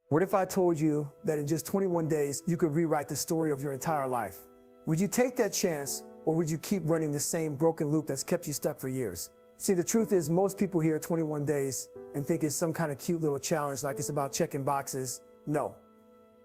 What if I told you that in just 21 days, you could rewrite the story of your entire life? Would you take that chance, or would you keep running the same broken loop that's kept you stuck for years? See, the truth is most people hear 21 days and think it's some kind of cute little challenge, like it's about checking boxes. No.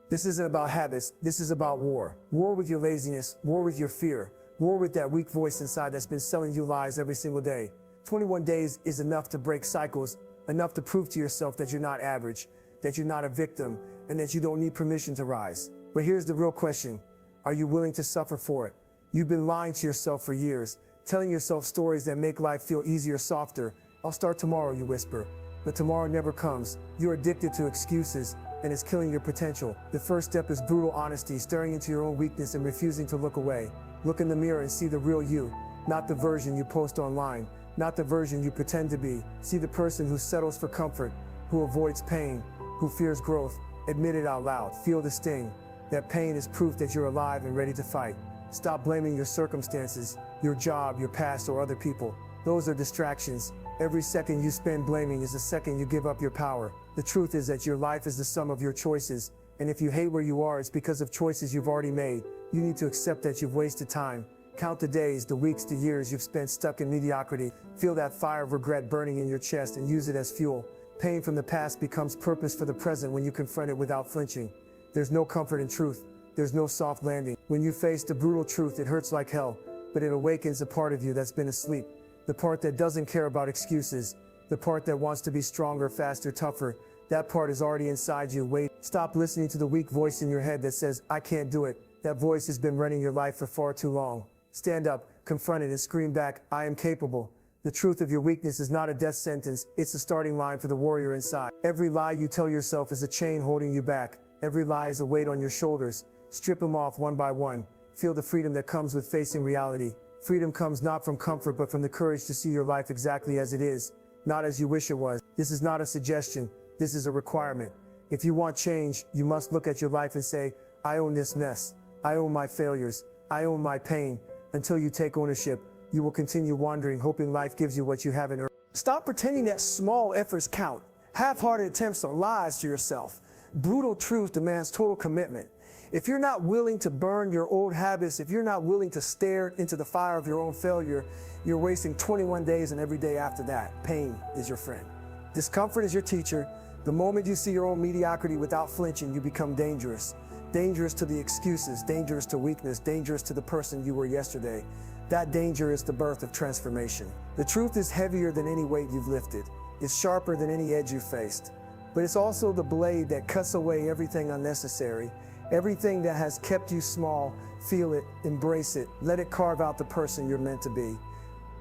This isn't about habits. This is about war. War with your laziness, war with your fear, war with that weak voice inside that's been selling you lies every single day. 21 days is enough to break cycles, enough to prove to yourself that you're not average, that you're not a victim, and that you don't need permission to rise. But here's the real question. Are you willing to suffer for it? You've been lying to yourself for years, telling yourself stories that make life feel easier, softer. I'll start tomorrow, you whisper. But tomorrow never comes. You're addicted to excuses, and it's killing your potential. The first step is brutal honesty, staring into your own weakness and refusing to look away. Look in the mirror and see the real you, not the version you post online, not the version you pretend to be. See the person who settles for comfort, who avoids pain, who fears growth. Admit it out loud. Feel the sting. That pain is proof that you're alive and ready to fight. Stop blaming your circumstances, your job, your past, or other people. Those are distractions. Every second you spend blaming is a second you give up your power. The truth is that your life is the sum of your choices, and if you hate where you are, it's because of choices you've already made. You need to accept that you've wasted time. Count the days, the weeks, the years you've spent stuck in mediocrity. Feel that fire of regret burning in your chest and use it as fuel. Pain from the past becomes purpose for the present when you confront it without flinching. There's no comfort in truth. There's no soft landing. When you face the brutal truth, it hurts like hell, but it awakens a part of you that's been asleep. The part that doesn't care about excuses. The part that wants to be stronger, faster, tougher. That part is already inside you. Wait, stop listening to the weak voice in your head that says, I can't do it. That voice has been running your life for far too long. Stand up, confront it, and scream back, I am capable. The truth of your weakness is not a death sentence, it's a starting line for the warrior inside. Every lie you tell yourself is a chain holding you back. Every lie is a weight on your shoulders. Strip them off one by one. Feel the freedom that comes with facing reality. Freedom comes not from comfort, but from the courage to see your life exactly as it is, not as you wish it was. This is not a suggestion, this is a requirement. If you want change, you must look at your life and say, I own this mess. I own my failures. I own my pain. Until you take ownership, you will continue wandering, hoping life gives you what you haven't earned. Stop pretending that small efforts count. Half-hearted attempts are lies to yourself. Brutal truth demands total commitment. If you're not willing to burn your old habits, if you're not willing to stare into the fire of your own failure, you're wasting 21 days, and every day after that, pain is your friend. Discomfort is your teacher. The moment you see your own mediocrity without flinching, you become dangerous. Dangerous to the excuses, dangerous to weakness, dangerous to the person you were yesterday. That danger is the birth of transformation. The truth is heavier than any weight you've lifted. It's sharper than any edge you've faced. But it's also the blade that cuts away everything unnecessary, everything that has kept you small. Feel it, embrace it, let it carve out the person you're meant to be.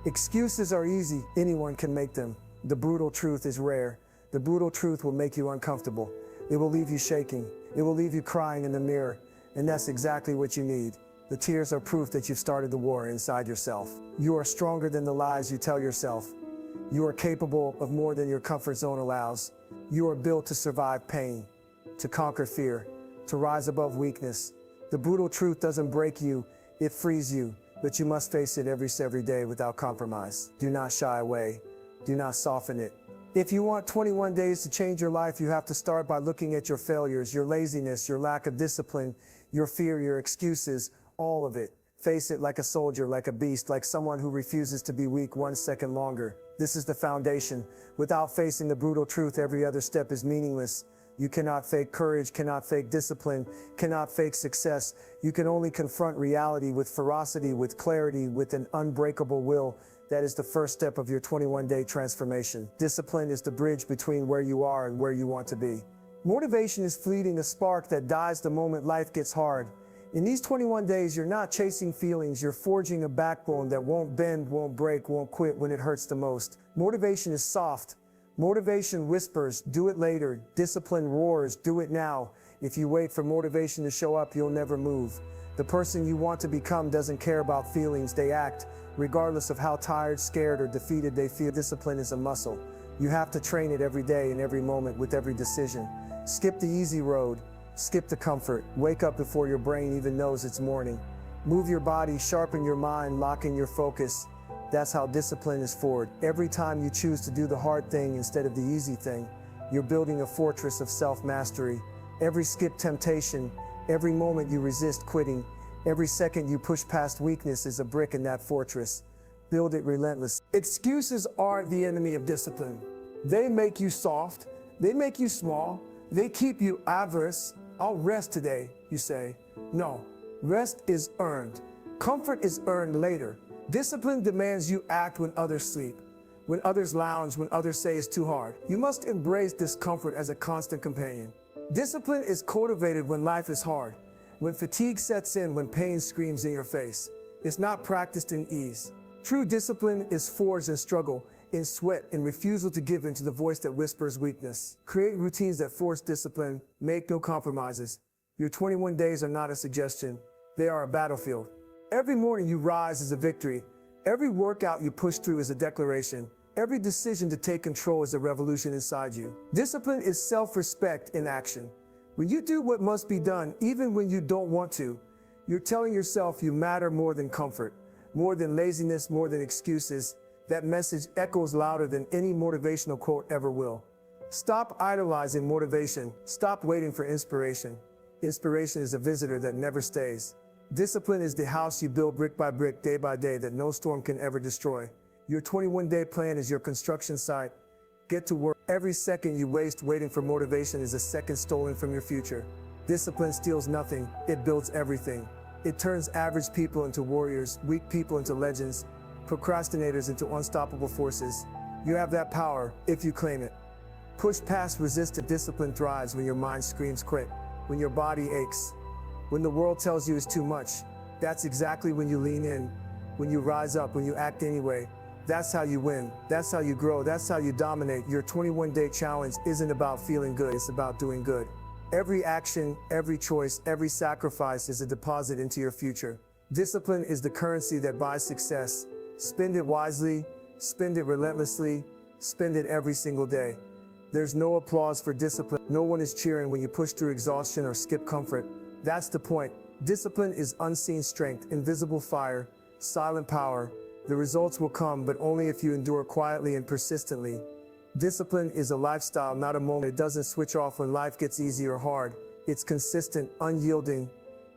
Excuses are easy, anyone can make them. The brutal truth is rare. The brutal truth will make you uncomfortable. It will leave you shaking. It will leave you crying in the mirror. And that's exactly what you need. The tears are proof that you've started the war inside yourself. You are stronger than the lies you tell yourself. You are capable of more than your comfort zone allows. You are built to survive pain, to conquer fear, to rise above weakness. The brutal truth doesn't break you, it frees you, but you must face it every day without compromise. Do not shy away. Do not soften it. If you want 21 days to change your life, you have to start by looking at your failures, your laziness, your lack of discipline, your fear, your excuses, all of it. Face it like a soldier, like a beast, like someone who refuses to be weak 1 second longer. This is the foundation. Without facing the brutal truth, every other step is meaningless. You cannot fake courage, cannot fake discipline, cannot fake success. You can only confront reality with ferocity, with clarity, with an unbreakable will. That is the first step of your 21-day transformation. Discipline is the bridge between where you are and where you want to be. Motivation is fleeting, a spark that dies the moment life gets hard. In these 21 days, you're not chasing feelings, you're forging a backbone that won't bend, won't break, won't quit when it hurts the most. Motivation is soft. Motivation whispers, do it later. Discipline roars, do it now. If you wait for motivation to show up, you'll never move. The person you want to become doesn't care about feelings, they act, regardless of how tired, scared, or defeated they feel. Discipline is a muscle. You have to train it every day and every moment with every decision. Skip the easy road. Skip the comfort. Wake up before your brain even knows it's morning. Move your body, sharpen your mind, lock in your focus. That's how discipline is forged. Every time you choose to do the hard thing instead of the easy thing, You're building a fortress of self-mastery. Every skip temptation, every moment you resist quitting, every second you push past weakness is a brick in that fortress. Build it relentless. Excuses aren't the enemy of discipline. They make you soft. They make you small. They keep you averse. I'll rest today, you say. No, rest is earned. Comfort is earned later. Discipline demands you act when others sleep, when others lounge, when others say it's too hard. You must embrace discomfort as a constant companion. Discipline is cultivated when life is hard, when fatigue sets in, when pain screams in your face. It's not practiced in ease. True discipline is forged in struggle, in sweat, in refusal to give in to the voice that whispers weakness. Create routines that force discipline. Make no compromises. Your 21 days are not a suggestion. They are a battlefield. Every morning you rise is a victory. Every workout you push through is a declaration. Every decision to take control is a revolution inside you. Discipline is self-respect in action. When you do what must be done, even when you don't want to, you're telling yourself you matter more than comfort, more than laziness, more than excuses. That message echoes louder than any motivational quote ever will. Stop idolizing motivation. Stop waiting for inspiration. Inspiration is a visitor that never stays. Discipline is the house you build brick by brick, day by day, that no storm can ever destroy. Your 21-day plan is your construction site. Get to work. Every second you waste waiting for motivation is a second stolen from your future. Discipline steals nothing. It builds everything. It turns average people into warriors, weak people into legends, procrastinators into unstoppable forces. You have that power if you claim it. Push past resistance. Discipline thrives when your mind screams quit, when your body aches, when the world tells you it's too much. That's exactly when you lean in, when you rise up, when you act anyway. That's how you win. That's how you grow. That's how you dominate. Your 21-day challenge isn't about feeling good. It's about doing good. Every action, every choice, every sacrifice is a deposit into your future. Discipline is the currency that buys success. Spend it wisely, spend it relentlessly, spend it every single day. There's no applause for discipline. No one is cheering when you push through exhaustion or skip comfort. That's the point. Discipline is unseen strength, invisible fire, silent power. The results will come, but only if you endure quietly and persistently. Discipline is a lifestyle, not a moment. It doesn't switch off when life gets easy or hard. It's consistent, unyielding,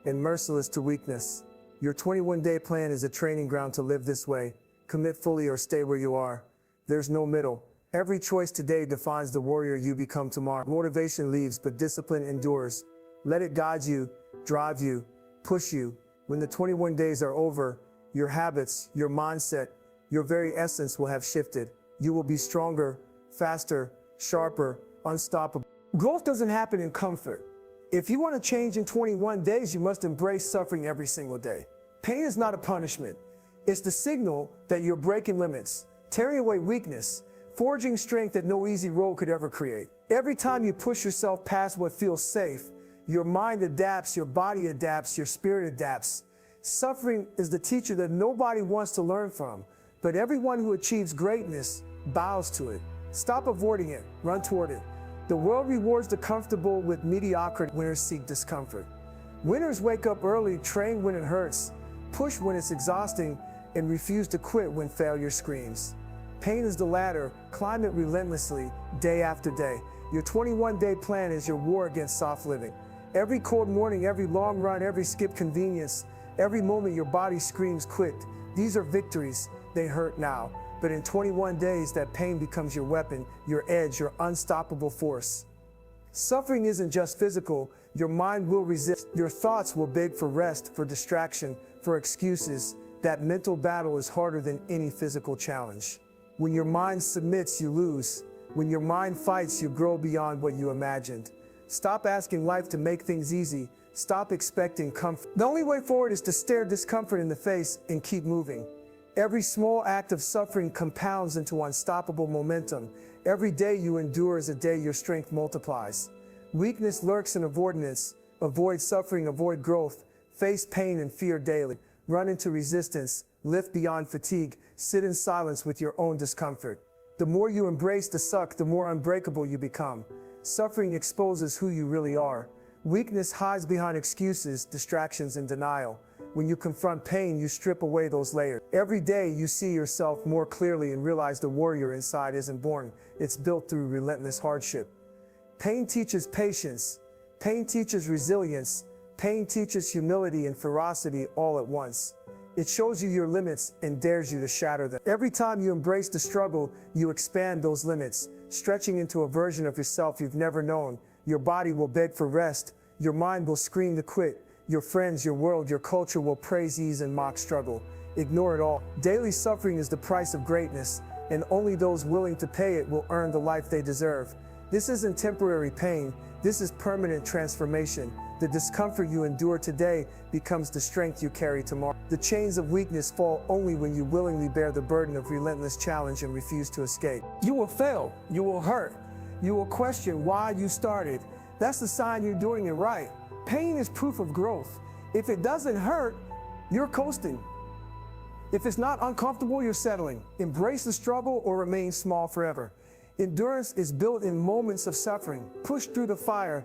and merciless to weakness. Your 21-day plan is a training ground to live this way. Commit fully or stay where you are. There's no middle. Every choice today defines the warrior you become tomorrow. Motivation leaves, but discipline endures. Let it guide you, drive you, push you. When the 21 days are over, your habits, your mindset, your very essence will have shifted. You will be stronger, faster, sharper, unstoppable. Growth doesn't happen in comfort. If you want to change in 21 days, you must embrace suffering every single day. Pain is not a punishment. It's the signal that you're breaking limits, tearing away weakness, forging strength that no easy road could ever create. Every time you push yourself past what feels safe, your mind adapts, your body adapts, your spirit adapts. Suffering is the teacher that nobody wants to learn from, but everyone who achieves greatness bows to it. Stop avoiding it, run toward it. The world rewards the comfortable with mediocrity. Winners seek discomfort. Winners wake up early, train when it hurts, push when it's exhausting, and refuse to quit when failure screams. Pain is the ladder. Climb it relentlessly, day after day. Your 21-day plan is your war against soft living. Every cold morning, every long run, every skip convenience, every moment your body screams quit. These are victories. They hurt now. But in 21 days, that pain becomes your weapon, your edge, your unstoppable force. Suffering isn't just physical. Your mind will resist. Your thoughts will beg for rest, for distraction, for excuses. That mental battle is harder than any physical challenge. When your mind submits, you lose. When your mind fights, you grow beyond what you imagined. Stop asking life to make things easy. Stop expecting comfort. The only way forward is to stare discomfort in the face and keep moving. Every small act of suffering compounds into unstoppable momentum. Every day you endure is a day your strength multiplies. Weakness lurks in avoidance. Avoid suffering, avoid growth. Face pain and fear daily. Run into resistance. Lift beyond fatigue. Sit in silence with your own discomfort. The more you embrace the suck, the more unbreakable you become. Suffering exposes who you really are. Weakness hides behind excuses, distractions, and denial. When you confront pain, you strip away those layers. Every day you see yourself more clearly and realize the warrior inside isn't born. It's built through relentless hardship. Pain teaches patience. Pain teaches resilience. Pain teaches humility and ferocity all at once. It shows you your limits and dares you to shatter them. Every time you embrace the struggle, you expand those limits, stretching into a version of yourself you've never known. Your body will beg for rest. Your mind will scream to quit. Your friends, your world, your culture will praise ease and mock struggle. Ignore it all. Daily suffering is the price of greatness, and only those willing to pay it will earn the life they deserve. This isn't temporary pain. This is permanent transformation. The discomfort you endure today becomes the strength you carry tomorrow. The chains of weakness fall only when you willingly bear the burden of relentless challenge and refuse to escape. You will fail. You will hurt. You will question why you started. That's the sign you're doing it right. Pain is proof of growth. If it doesn't hurt, you're coasting. If it's not uncomfortable, you're settling. Embrace the struggle or remain small forever. Endurance is built in moments of suffering. Push through the fire,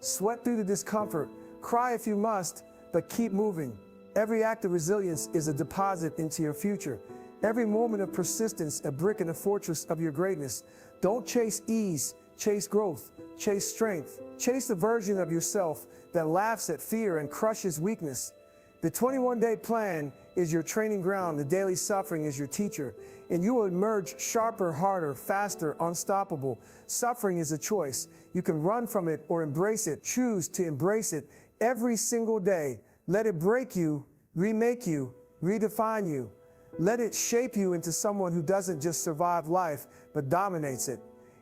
sweat through the discomfort, cry if you must, but keep moving. Every act of resilience is a deposit into your future. Every moment of persistence, a brick in the fortress of your greatness. Don't chase ease, chase growth, chase strength. Chase the version of yourself that laughs at fear and crushes weakness. The 21-day plan is your training ground. The daily suffering is your teacher. And you will emerge sharper, harder, faster, unstoppable. Suffering is a choice. You can run from it or embrace it. Choose to embrace it every single day. Let it break you, remake you, redefine you. Let it shape you into someone who doesn't just survive life, but dominates it.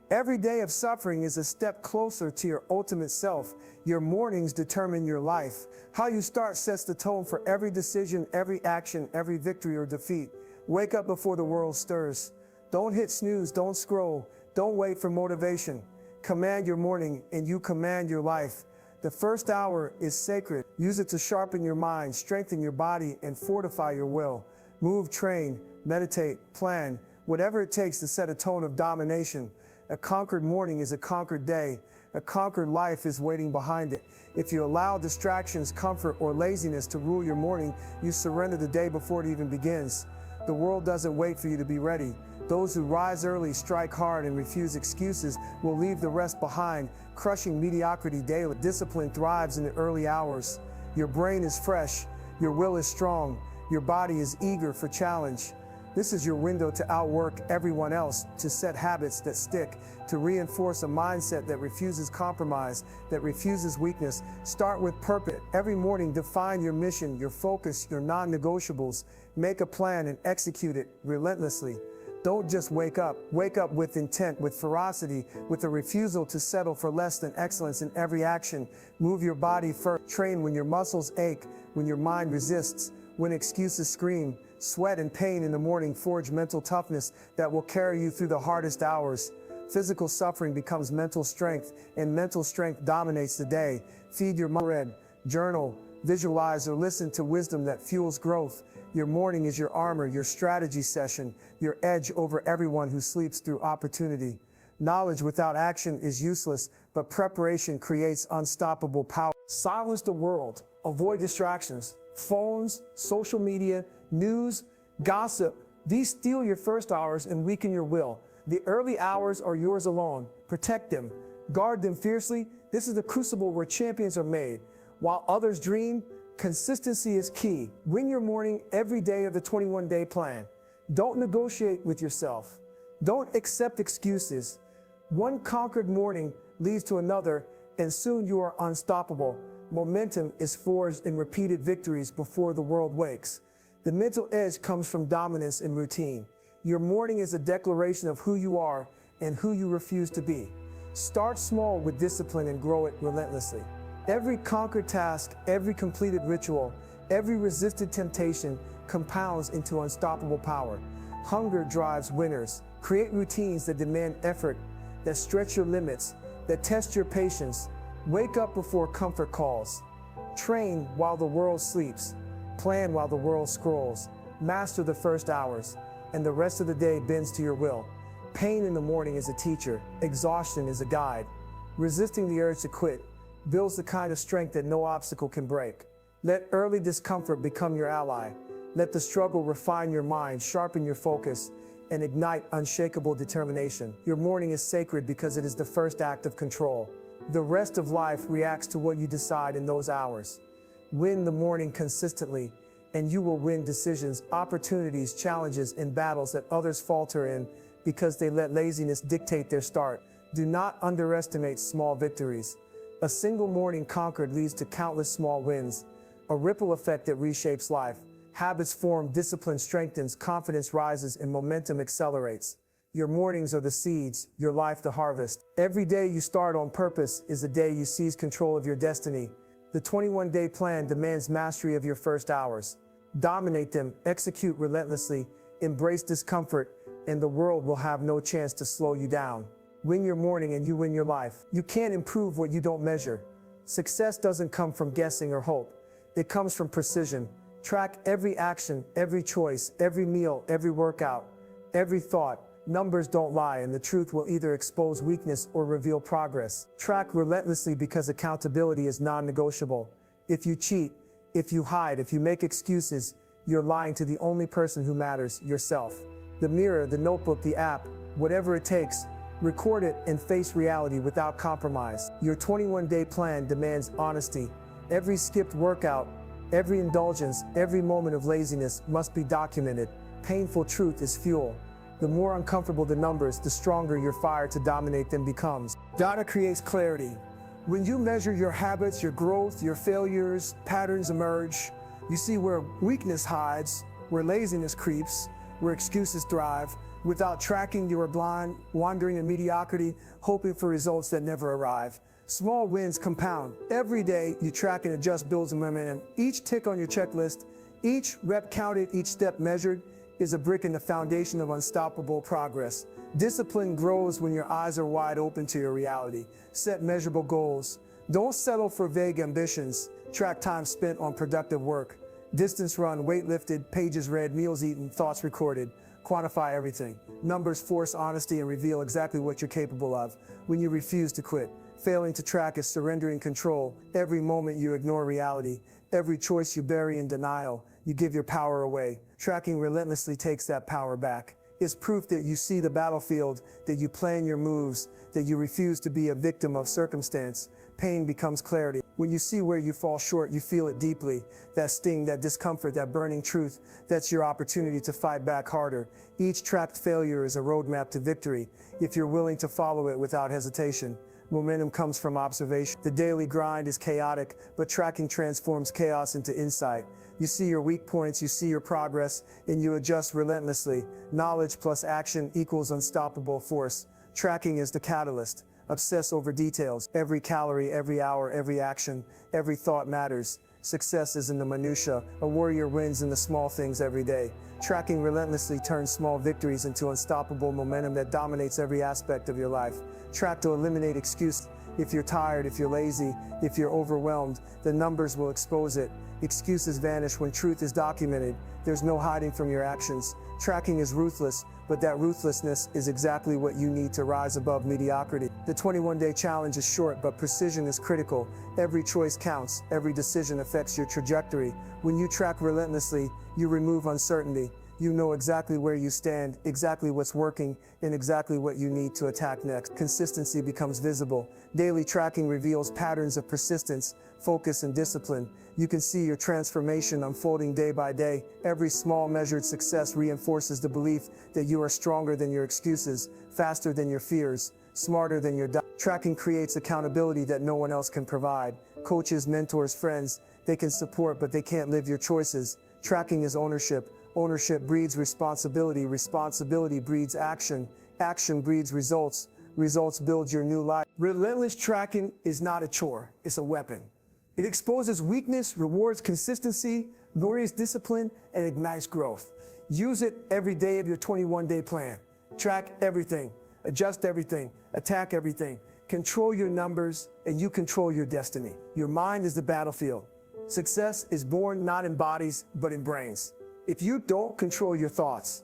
Every day of suffering is a step closer to your ultimate self. Your mornings determine your life. How you start sets the tone for every decision, every action, every victory or defeat. Wake up before the world stirs. Don't hit snooze, don't scroll, don't wait for motivation. Command your morning and you command your life. The first hour is sacred. Use it to sharpen your mind, strengthen your body, and fortify your will. Move, train, meditate, plan, whatever it takes to set a tone of domination. A conquered morning is a conquered day. A conquered life is waiting behind it. If you allow distractions, comfort, or laziness to rule your morning, you surrender the day before it even begins. The world doesn't wait for you to be ready. Those who rise early, strike hard, and refuse excuses will leave the rest behind, crushing mediocrity daily. Discipline thrives in the early hours. Your brain is fresh. Your will is strong. Your body is eager for challenge. This is your window to outwork everyone else, to set habits that stick, to reinforce a mindset that refuses compromise, that refuses weakness. Start with purpose. Every morning, define your mission, your focus, your non-negotiables. Make a plan and execute it relentlessly. Don't just wake up. Wake up with intent, with ferocity, with a refusal to settle for less than excellence in every action. Move your body first. Train when your muscles ache, when your mind resists, when excuses scream. Sweat and pain in the morning forge mental toughness that will carry you through the hardest hours. Physical suffering becomes mental strength, and mental strength dominates the day. Feed your mind. Read, journal, visualize, or listen to wisdom that fuels growth. Your morning is your armor, your strategy session, your edge over everyone who sleeps through opportunity. Knowledge without action is useless, but preparation creates unstoppable power. Silence the world. Avoid distractions. Phones, social media, news, gossip. These steal your first hours and weaken your will. The early hours are yours alone. Protect them. Guard them fiercely. This is the crucible where champions are made. While others dream, consistency is key. Win your morning every day of the 21-day plan. Don't negotiate with yourself. Don't accept excuses. One conquered morning leads to another, and soon you are unstoppable. Momentum is forged in repeated victories before the world wakes. The mental edge comes from dominance and routine. Your morning is a declaration of who you are and who you refuse to be. Start small with discipline and grow it relentlessly. Every conquered task, every completed ritual, every resisted temptation compounds into unstoppable power. Hunger drives winners. Create routines that demand effort, that stretch your limits, that test your patience. Wake up before comfort calls. Train while the world sleeps. Plan while the world scrolls. Master the first hours, and the rest of the day bends to your will. Pain in the morning is a teacher. Exhaustion is a guide. Resisting the urge to quit builds the kind of strength that no obstacle can break. Let early discomfort become your ally. Let the struggle refine your mind, sharpen your focus, and ignite unshakable determination. Your morning is sacred because it is the first act of control. The rest of life reacts to what you decide in those hours. Win the morning consistently, and you will win decisions, opportunities, challenges, and battles that others falter in because they let laziness dictate their start. Do not underestimate small victories. A single morning conquered leads to countless small wins, a ripple effect that reshapes life. Habits form, discipline strengthens, confidence rises, and momentum accelerates. Your mornings are the seeds, your life the harvest. Every day you start on purpose is the day you seize control of your destiny. The 21-day plan demands mastery of your first hours. Dominate them, execute relentlessly, embrace discomfort, and the world will have no chance to slow you down. Win your morning and you win your life. You can't improve what you don't measure. Success doesn't come from guessing or hope. It comes from precision. Track every action, every choice, every meal, every workout, every thought. Numbers don't lie, and the truth will either expose weakness or reveal progress. Track relentlessly because accountability is non-negotiable. If you cheat, if you hide, if you make excuses, you're lying to the only person who matters, yourself. The mirror, the notebook, the app, whatever it takes, record it and face reality without compromise. Your 21-day plan demands honesty. Every skipped workout, every indulgence, every moment of laziness must be documented. Painful truth is fuel. The more uncomfortable the numbers, the stronger your fire to dominate them becomes. Data creates clarity. When you measure your habits, your growth, your failures, patterns emerge. You see where weakness hides, where laziness creeps, where excuses thrive. Without tracking, you are blind, wandering in mediocrity, hoping for results that never arrive. Small wins compound. Every day you track and adjust builds momentum. Each tick on your checklist, each rep counted, each step measured, is a brick in the foundation of unstoppable progress. Discipline grows when your eyes are wide open to your reality. Set measurable goals. Don't settle for vague ambitions. Track time spent on productive work. Distance run, weight lifted, pages read, meals eaten, thoughts recorded. Quantify everything. Numbers force honesty and reveal exactly what you're capable of when you refuse to quit. Failing to track is surrendering control. Every moment you ignore reality. Every choice you bury in denial. You give your power away. Tracking relentlessly takes that power back. It's proof that you see the battlefield, that you plan your moves, that you refuse to be a victim of circumstance. Pain becomes clarity. When you see where you fall short, you feel it deeply. That sting, that discomfort, that burning truth, that's your opportunity to fight back harder. Each tracked failure is a roadmap to victory, if you're willing to follow it without hesitation. Momentum comes from observation. The daily grind is chaotic, but tracking transforms chaos into insight. You see your weak points, you see your progress, and you adjust relentlessly. Knowledge plus action equals unstoppable force. Tracking is the catalyst. Obsess over details. Every calorie, every hour, every action, every thought matters. Success is in the minutia. A warrior wins in the small things every day. Tracking relentlessly turns small victories into unstoppable momentum that dominates every aspect of your life. Track to eliminate excuse. If you're tired, if you're lazy, if you're overwhelmed, the numbers will expose it. Excuses vanish when truth is documented. There's no hiding from your actions. Tracking is ruthless, but that ruthlessness is exactly what you need to rise above mediocrity. The 21-day challenge is short, but precision is critical. Every choice counts. Every decision affects your trajectory. When you track relentlessly, you remove uncertainty. You know exactly where you stand, exactly what's working, and exactly what you need to attack next. Consistency becomes visible. Daily tracking reveals patterns of persistence, focus, and discipline. You can see your transformation unfolding day by day. Every small measured success reinforces the belief that you are stronger than your excuses, faster than your fears, smarter than your doubts. Tracking creates accountability that no one else can provide. Coaches, mentors, friends, they can support, but they can't live your choices. Tracking is ownership. Ownership breeds responsibility. Responsibility breeds action. Action breeds results. Results build your new life. Relentless tracking is not a chore, it's a weapon. It exposes weakness, rewards consistency, glorious discipline, and ignites growth. Use it every day of your 21-day plan. Track everything, adjust everything, attack everything. Control your numbers, and you control your destiny. Your mind is the battlefield. Success is born not in bodies, but in brains. If you don't control your thoughts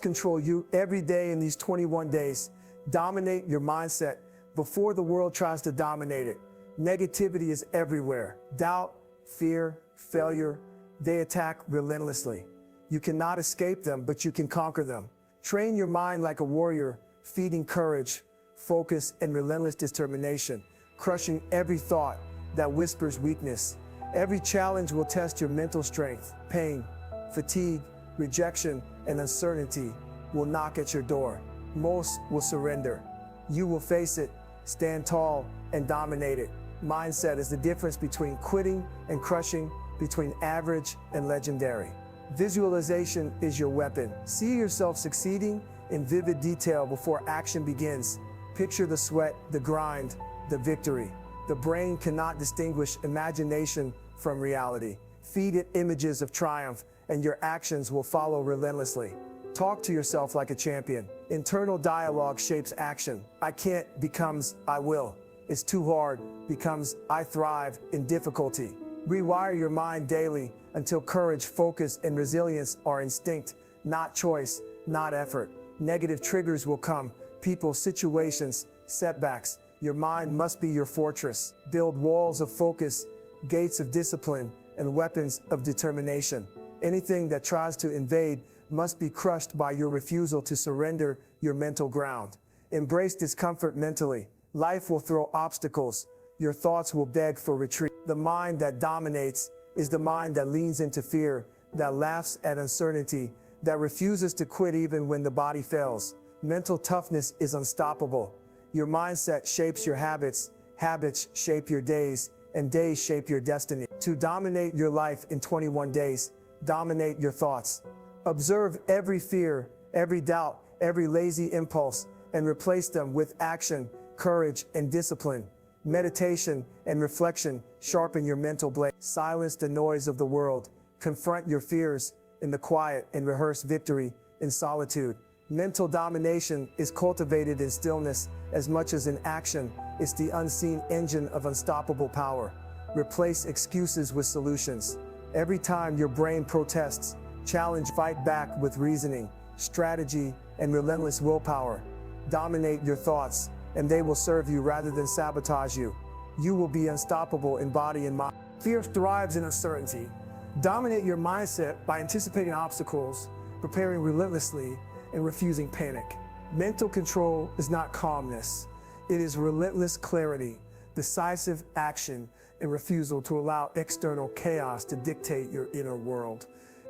control you every day in these 21 days. Dominate your mindset before the world tries to dominate it. Negativity is everywhere. Doubt, fear, failure, they attack relentlessly. You cannot escape them, but you can conquer them. Train your mind like a warrior, feeding courage, focus, and relentless determination, crushing every thought that whispers weakness. Every challenge will test your mental strength. Pain, fatigue, rejection, and uncertainty will knock at your door. Most will surrender. You will face it, stand tall, and dominate it. Mindset is the difference between quitting and crushing, between average and legendary. Visualization is your weapon. See yourself succeeding in vivid detail before action begins. Picture the sweat, the grind, the victory. The brain cannot distinguish imagination from reality. Feed it images of triumph, and your actions will follow relentlessly. Talk to yourself like a champion. Internal dialogue shapes action. I can't becomes I will. It's too hard becomes I thrive in difficulty. Rewire your mind daily until courage, focus, and resilience are instinct, not choice, not effort. Negative triggers will come, people, situations, setbacks. Your mind must be your fortress. Build walls of focus, gates of discipline, and weapons of determination. Anything that tries to invade must be crushed by your refusal to surrender your mental ground. Embrace discomfort mentally. Life will throw obstacles. Your thoughts will beg for retreat. The mind that dominates is the mind that leans into fear, that laughs at uncertainty, that refuses to quit even when the body fails. Mental toughness is unstoppable. Your mindset shapes your habits, habits shape your days, and days shape your destiny. To dominate your life in 21 days, dominate your thoughts. Observe every fear, every doubt, every lazy impulse, and replace them with action, courage, and discipline. Meditation and reflection sharpen your mental blade. Silence the noise of the world. Confront your fears in the quiet and rehearse victory in solitude. Mental domination is cultivated in stillness as much as in action. It's the unseen engine of unstoppable power. Replace excuses with solutions. Every time your brain protests, challenge, fight back with reasoning, strategy, and relentless willpower. Dominate your thoughts, and they will serve you rather than sabotage you. You will be unstoppable in body and mind. Fear thrives in uncertainty. Dominate your mindset by anticipating obstacles, preparing relentlessly, and refusing panic. Mental control is not calmness. It is relentless clarity, decisive action, and refusal to allow external chaos to dictate your inner world.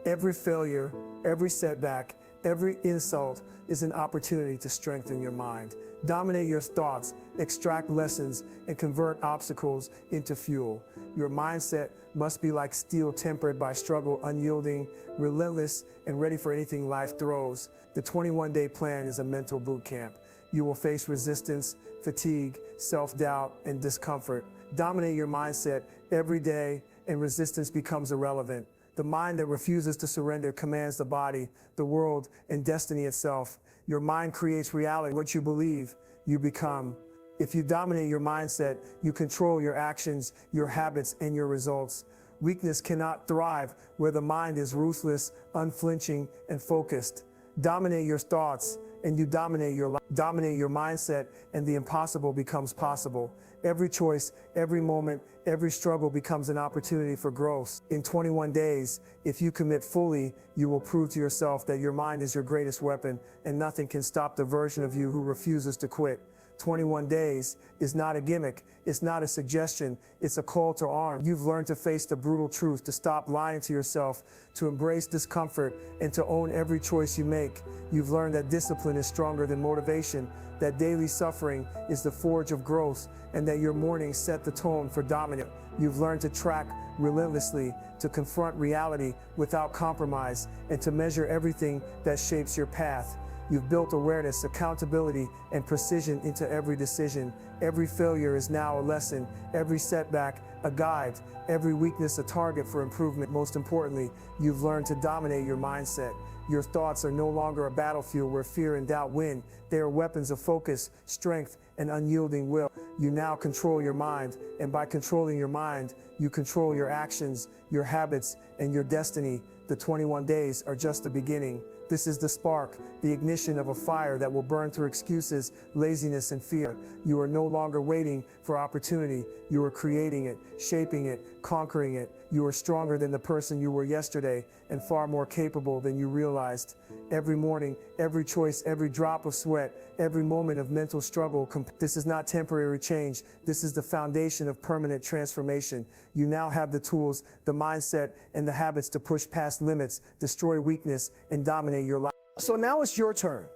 Every failure, every setback, every insult is an opportunity to strengthen your mind. Dominate your thoughts, extract lessons, and convert obstacles into fuel. Your mindset must be like steel tempered by struggle, unyielding, relentless, and ready for anything life throws. The 21-day plan is a mental boot camp. You will face resistance, fatigue, self-doubt, and discomfort. Dominate your mindset every day, and resistance becomes irrelevant. The mind that refuses to surrender commands the body, the world, and destiny itself. Your mind creates reality. What you believe, you become. If you dominate your mindset, you control your actions, your habits, and your results. Weakness cannot thrive where the mind is ruthless, unflinching, and focused. Dominate your thoughts, and you dominate your life. Dominate your mindset, and the impossible becomes possible. Every choice, every moment, every struggle becomes an opportunity for growth. In 21 days, if you commit fully, you will prove to yourself that your mind is your greatest weapon, and nothing can stop the version of you who refuses to quit. 21 days is not a gimmick, it's not a suggestion, it's a call to arms. You've learned to face the brutal truth, to stop lying to yourself, to embrace discomfort, and to own every choice you make. You've learned that discipline is stronger than motivation, that daily suffering is the forge of growth, and that your mornings set the tone for dominance. You've learned to track relentlessly, to confront reality without compromise, and to measure everything that shapes your path. You've built awareness, accountability, and precision into every decision. Every failure is now a lesson, every setback a guide, every weakness a target for improvement. Most importantly, you've learned to dominate your mindset. Your thoughts are no longer a battlefield where fear and doubt win. They are weapons of focus, strength, and unyielding will. You now control your mind, and by controlling your mind, you control your actions, your habits, and your destiny. The 21 days are just the beginning. This is the spark, the ignition of a fire that will burn through excuses, laziness, and fear. You are no longer waiting for opportunity. You are creating it, shaping it, conquering it. You are stronger than the person you were yesterday and far more capable than you realized. every morning, every choice, every drop of sweat, every moment of mental struggle. This is not temporary change. This is the foundation of permanent transformation. You now have the tools, the mindset, and the habits to push past limits, destroy weakness, and dominate your life. So now it's your turn.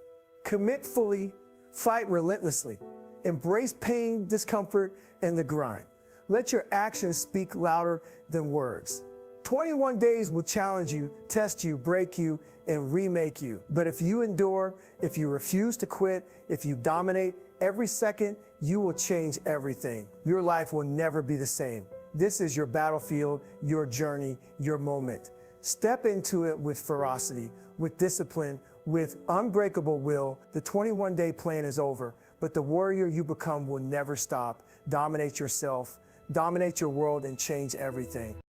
Commit fully, fight relentlessly, embrace pain, discomfort, and the grind. Let your actions speak louder than words. 21 days will challenge you, test you, break you, and remake you. But if you endure, if you refuse to quit, if you dominate every second, you will change everything. Your life will never be the same. This is your battlefield, your journey, your moment. Step into it with ferocity, with discipline, with unbreakable will. The 21-day plan is over, but the warrior you become will never stop. Dominate yourself, dominate your world, and change everything.